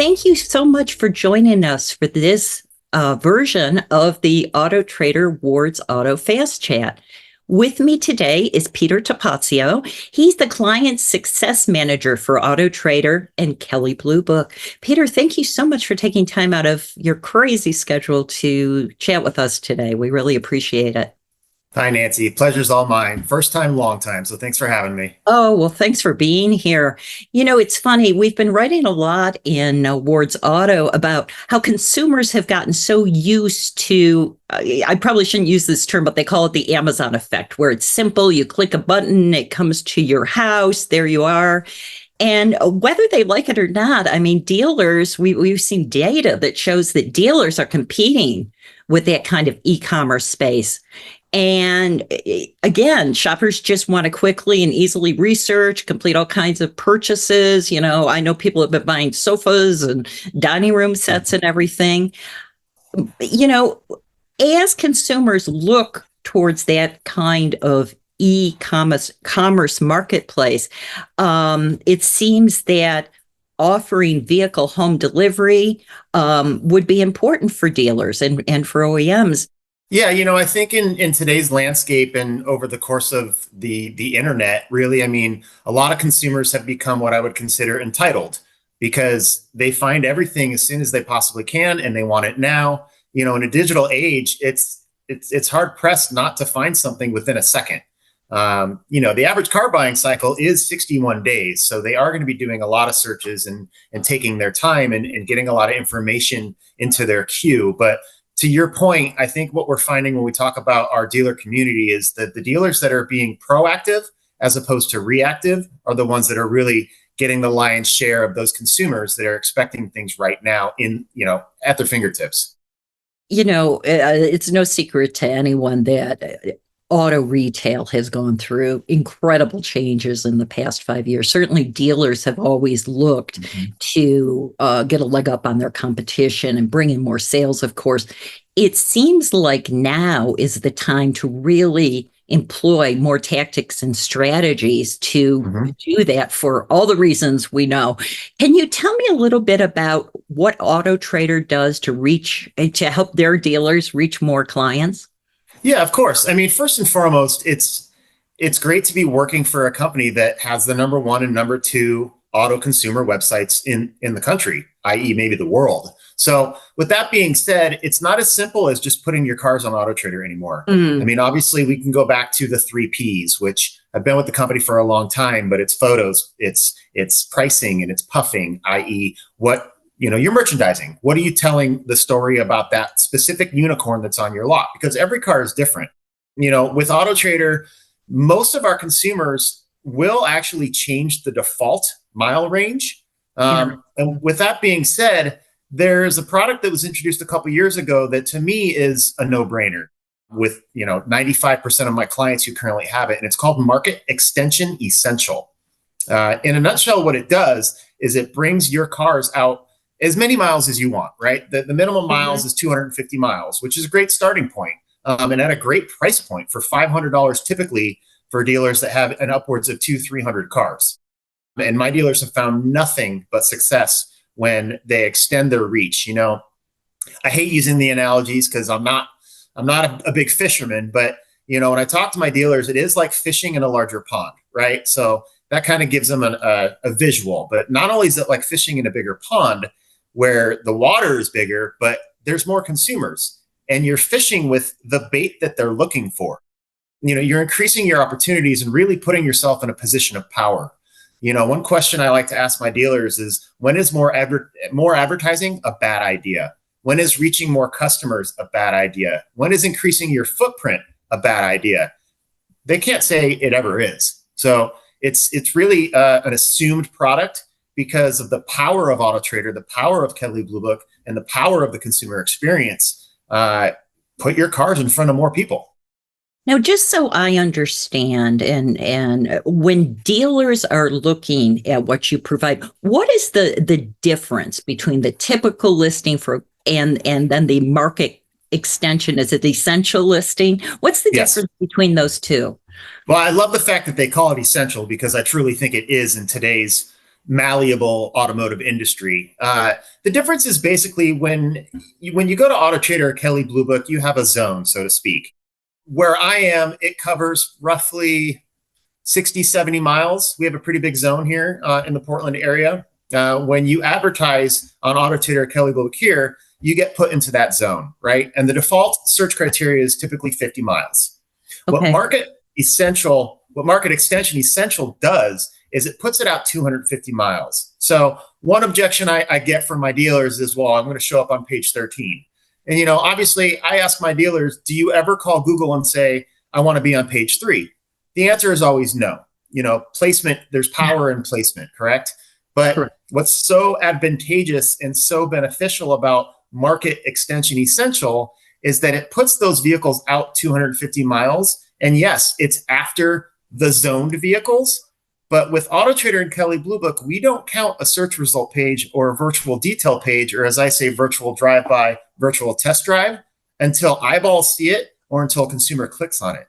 thank you so much for joining us for this version of the Auto Trader Ward's Auto Fast Chat. With me today is Peter Tapazio. He's the Client Success Manager for Auto Trader and Kelley Blue Book. Peter, thank you so much for taking time out of your crazy schedule to chat with us today. We really appreciate it. Hi, Nancy. Pleasure's all mine. First time, long time. So thanks for having me. Oh, well, thanks for being here. You know, it's funny. We've been writing a lot in Ward's Auto about how consumers have gotten so used to, I probably shouldn't use this term, but they call it the Amazon effect, where it's simple. You click a button, it comes to your house. There you are. And whether they like it or not, I mean, dealers, we've seen data that shows that dealers are competing with that kind of e-commerce space. And again, shoppers just want to quickly and easily research, complete all kinds of purchases. You know, I know people have been buying sofas and dining room sets and everything. You know, as consumers look towards that kind of commerce marketplace, it seems that offering vehicle home delivery would be important for dealers and for OEMs. Yeah, I think in today's landscape and over the course of the internet, really, I mean, a lot of consumers have become what I would consider entitled because they find everything as soon as they possibly can and they want it now. In a digital age, it's hard pressed not to find something within a second. The average car buying cycle is 61 days. So they are going to be doing a lot of searches and taking their time and getting a lot of information into their queue. But to your point, I think what we're finding when we talk about our dealer community is that the dealers that are being proactive as opposed to reactive are the ones that are really getting the lion's share of those consumers that are expecting things right now at their fingertips. It's no secret to anyone that auto retail has gone through incredible changes in the past 5 years. Certainly dealers have always looked to get a leg up on their competition and bring in more sales, of course. It seems like now is the time to really employ more tactics and strategies to do that for all the reasons we know. Can you tell me a little bit about what Auto Trader does to help their dealers reach more clients? Yeah, of course. I mean, first and foremost, it's great to be working for a company that has the number one and number two auto consumer websites in the country, i.e. maybe the world. So with that being said, it's not as simple as just putting your cars on Auto Trader anymore. I mean, obviously we can go back to the 3 Ps, which I've been with the company for a long time, but it's photos, it's pricing, and it's puffing, i.e. You're merchandising. What are you telling the story about that specific unicorn that's on your lot? Because every car is different. With Auto Trader, most of our consumers will actually change the default mile range. And with that being said, there's a product that was introduced a couple of years ago that to me is a no-brainer with 95% of my clients who currently have it. And it's called Market Extension Essential. In a nutshell, what it does is it brings your cars out as many miles as you want, right? The minimum miles is 250 miles, which is a great starting point. And at a great price point for $500 typically for dealers that have an upwards of 200-300 cars. And my dealers have found nothing but success when they extend their reach. I hate using the analogies because I'm not a big fisherman, but when I talk to my dealers, it is like fishing in a larger pond, right? So that kind of gives them a visual. But not only is it like fishing in a bigger pond where the water is bigger, but there's more consumers and you're fishing with the bait that they're looking for. You're increasing your opportunities and really putting yourself in a position of power. One question I like to ask my dealers is, when is more advertising a bad idea? When is reaching more customers a bad idea? When is increasing your footprint a bad idea? They can't say it ever is. So it's really an assumed product because of the power of Auto Trader, the power of Kelley Blue Book, and the power of the consumer experience. Put your cars in front of more people. Now, just so I understand, and when dealers are looking at what you provide, what is the difference between the typical listing and then the market extension? Is it the essential listing? What's the difference between those two? Well, I love the fact that they call it essential because I truly think it is in today's malleable automotive industry. The difference is basically when you go to Auto Trader or Kelley Blue Book, you have a zone, so to speak. Where I am, it covers roughly 60, 70 miles. We have a pretty big zone here in the Portland area. When you advertise on Auto Trader or Kelley Blue Book here, you get put into that zone, right? And the default search criteria is typically 50 miles. Okay. What Market Extension Essential does is it puts it out 250 miles. So one objection I get from my dealers is, well, I'm going to show up on page 13. And, obviously I ask my dealers, do you ever call Google and say, I want to be on page 3? The answer is always no. Placement, there's power in placement, correct? But Correct. What's so advantageous and so beneficial about Market Extension Essential is that it puts those vehicles out 250 miles. And yes, it's after the zoned vehicles. But with Auto Trader and Kelley Blue Book, we don't count a search result page or a virtual detail page, or as I say, virtual drive-by, virtual test drive, until eyeballs see it or until a consumer clicks on it.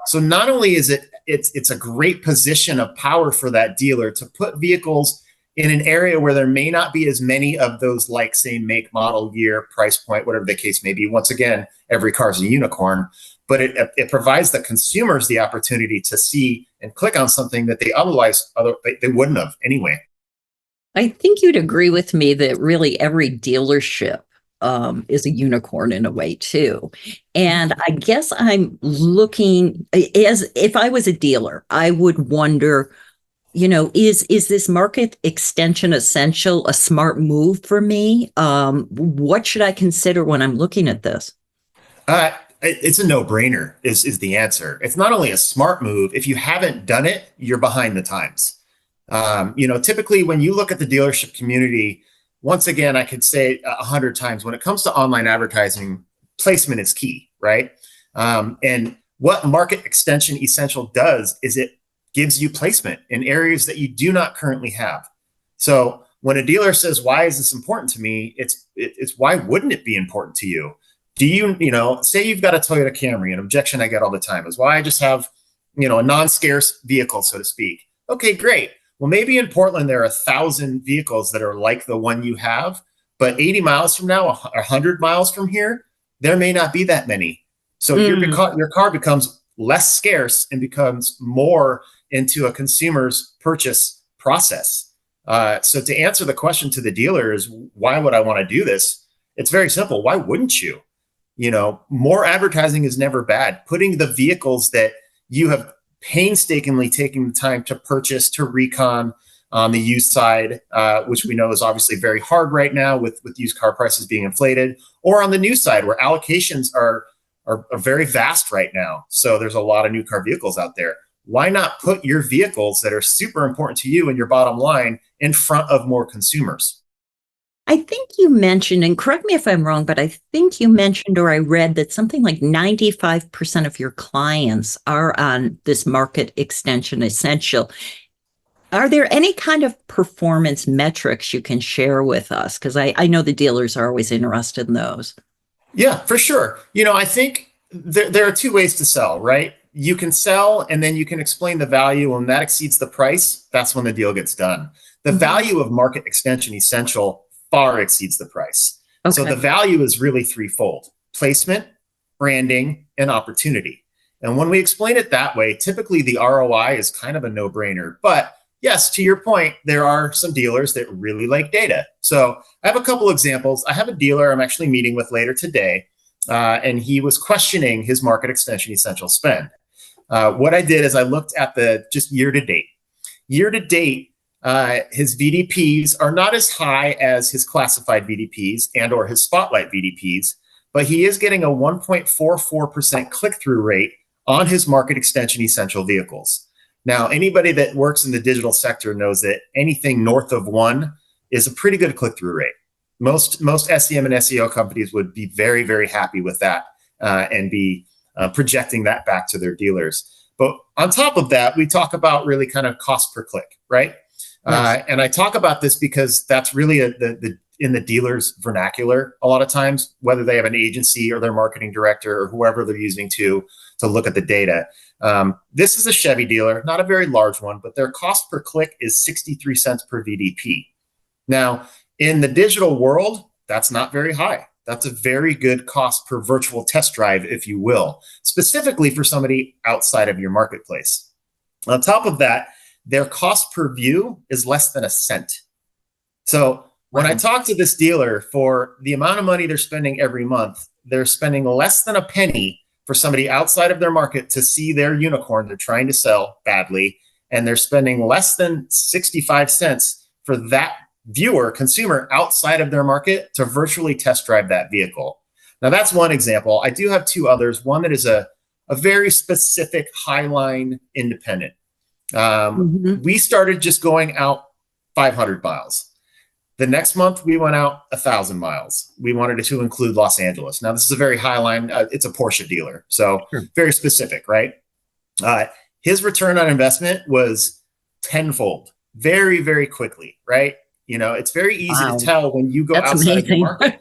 So not only is it's a great position of power for that dealer to put vehicles in an area where there may not be as many of those, like, say, make, model, year, price point, whatever the case may be. Once again, every car is a unicorn, but it provides the consumers the opportunity to see and click on something that they otherwise they wouldn't have anyway. I think you'd agree with me that really every dealership is a unicorn in a way too. And I guess I'm looking, as if I was a dealer, I would wonder, is this Market Extension Essential a smart move for me? What should I consider when I'm looking at this? It's a no-brainer is the answer. It's not only a smart move. If you haven't done it, you're behind the times. Typically when you look at the dealership community, once again, I could say 100 times, when it comes to online advertising, placement is key, right? And what Market Extension Essential does is it gives you placement in areas that you do not currently have. So when a dealer says, why is this important to me? It's why wouldn't it be important to you? Do you, say you've got a Toyota Camry, an objection I get all the time is, why I just have, a non-scarce vehicle, so to speak. Okay, great. Well, maybe in Portland, there are 1,000 vehicles that are like the one you have, but 80 miles from now, 100 miles from here, there may not be that many. So your car becomes less scarce and becomes more into a consumer's purchase process. So to answer the question to the dealer is, why would I want to do this? It's very simple. Why wouldn't you? More advertising is never bad. Putting the vehicles that you have painstakingly taken the time to purchase, to recon on the used side, which we know is obviously very hard right now with used car prices being inflated, or on the new side where allocations are very vast right now. So there's a lot of new car vehicles out there. Why not put your vehicles that are super important to you and your bottom line in front of more consumers? I think you mentioned, and correct me if I'm wrong, but I think you mentioned, or I read, that something like 95% of your clients are on this Market Extension Essential. Are there any kind of performance metrics you can share with us? Because I know the dealers are always interested in those. Yeah, for sure. I think there are two ways to sell, right? You can sell and then you can explain the value. When that exceeds the price, that's when the deal gets done. The value of Market Extension Essential far exceeds the price. Okay. So the value is really threefold: placement, branding, and opportunity. And when we explain it that way, typically the ROI is kind of a no-brainer. But yes, to your point, there are some dealers that really like data. So I have a couple examples. I have a dealer I'm actually meeting with later today, and he was questioning his Market Extension Essential spend. What I did is I looked at the just year to date. Year to date, his VDPs are not as high as his classified VDPs and or his spotlight VDPs, but he is getting a 1.44% click-through rate on his Market Extension Essential vehicles. Now, anybody that works in the digital sector knows that anything north of 1 is a pretty good click-through rate. Most SEM and SEO companies would be very, very happy with that and be projecting that back to their dealers. But on top of that, we talk about really kind of cost per click, right? Yes. And I talk about this because that's really in the dealer's vernacular a lot of times, whether they have an agency or their marketing director or whoever they're using to look at the data. This is a Chevy dealer, not a very large one, but their cost per click is 63 cents per VDP. Now, in the digital world, that's not very high. That's a very good cost per virtual test drive, if you will, specifically for somebody outside of your marketplace. On top of that, their cost per view is less than a cent. So when I talk to this dealer, for the amount of money they're spending every month, they're spending less than a penny for somebody outside of their market to see their unicorn they're trying to sell badly. And they're spending less than 65 cents for that viewer, consumer outside of their market to virtually test drive that vehicle. Now, that's one example. I do have two others. One that is a very specific Highline independent. We started just going out 500 miles. The next month, we went out 1,000 miles. We wanted it to include Los Angeles. Now, this is a very Highline. It's a Porsche dealer, so very specific, right? His return on investment was tenfold, very, very quickly, right? You know, it's very easy to tell when you go outside of your market.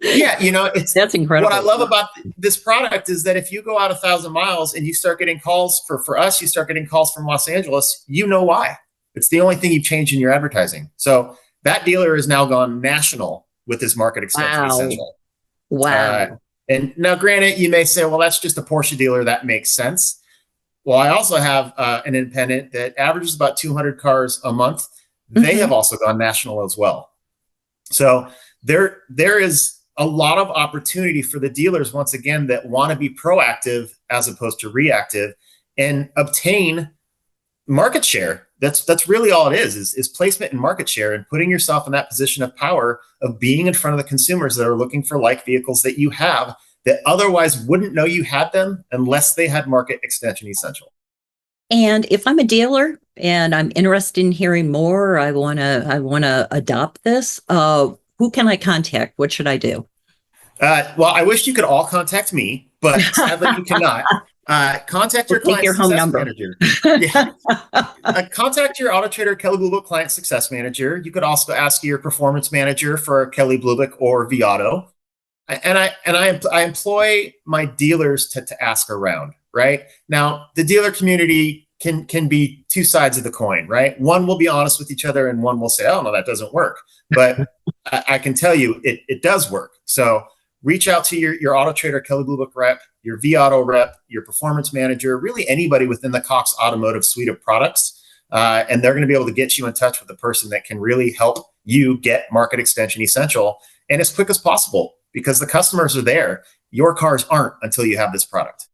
Yeah, you know, that's incredible. What I love about this product is that if you go out 1,000 miles and you start getting calls for us, you start getting calls from Los Angeles, you know why. It's the only thing you've changed in your advertising. So that dealer has now gone national with his Market Extension Essential. Wow. And now, granted, you may say, well, that's just a Porsche dealer. That makes sense. Well, I also have an independent that averages about 200 cars a month. They have also gone national as well. So there is a lot of opportunity for the dealers, once again, that want to be proactive as opposed to reactive and obtain market share. That's really all it is placement and market share, and putting yourself in that position of power of being in front of the consumers that are looking for like vehicles that you have that otherwise wouldn't know you had them unless they had Market Extension Essential. And if I'm a dealer and I'm interested in hearing more, I want to adopt this, who can I contact? What should I do? Well, I wish you could all contact me, but sadly you cannot. Contact your client success manager. Contact your Auto Trader Kelley Blue Book client success manager. You could also ask your performance manager for Kelley Blue Book or vAuto. And I employ my dealers to ask around. Right now, the dealer community can be two sides of the coin. Right, one will be honest with each other, and one will say, "Oh no, that doesn't work." But I can tell you, it does work. So reach out to your Auto Trader Kelley Blue Book rep, your vAuto rep, your performance manager, really anybody within the Cox Automotive suite of products, and they're going to be able to get you in touch with the person that can really help you get Market Extension Essential and as quick as possible, because the customers are there. Your cars aren't until you have this product.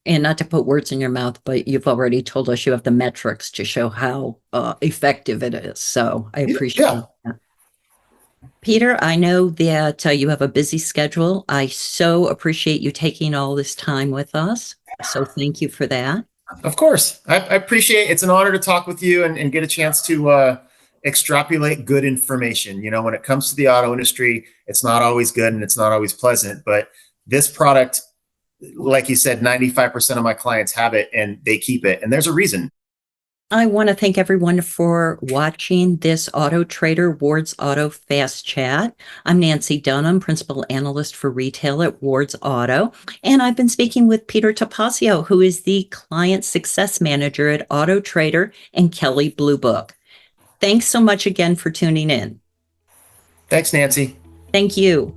And not to put words in your mouth, but you've already told us you have the metrics to show how effective it is. So I appreciate that. Peter, I know that you have a busy schedule. I so appreciate you taking all this time with us. So thank you for that. Of course. I appreciate it. It's an honor to talk with you and get a chance to extrapolate good information. You know, when it comes to the auto industry, it's not always good and it's not always pleasant, but this product, like you said, 95% of my clients have it and they keep it. And there's a reason. I want to thank everyone for watching this Auto Trader Ward's Auto Fast Chat. I'm Nancy Dunham, Principal Analyst for Retail at Ward's Auto. And I've been speaking with Peter Tapasio, who is the Client Success Manager at Auto Trader and Kelley Blue Book. Thanks so much again for tuning in. Thanks, Nancy. Thank you.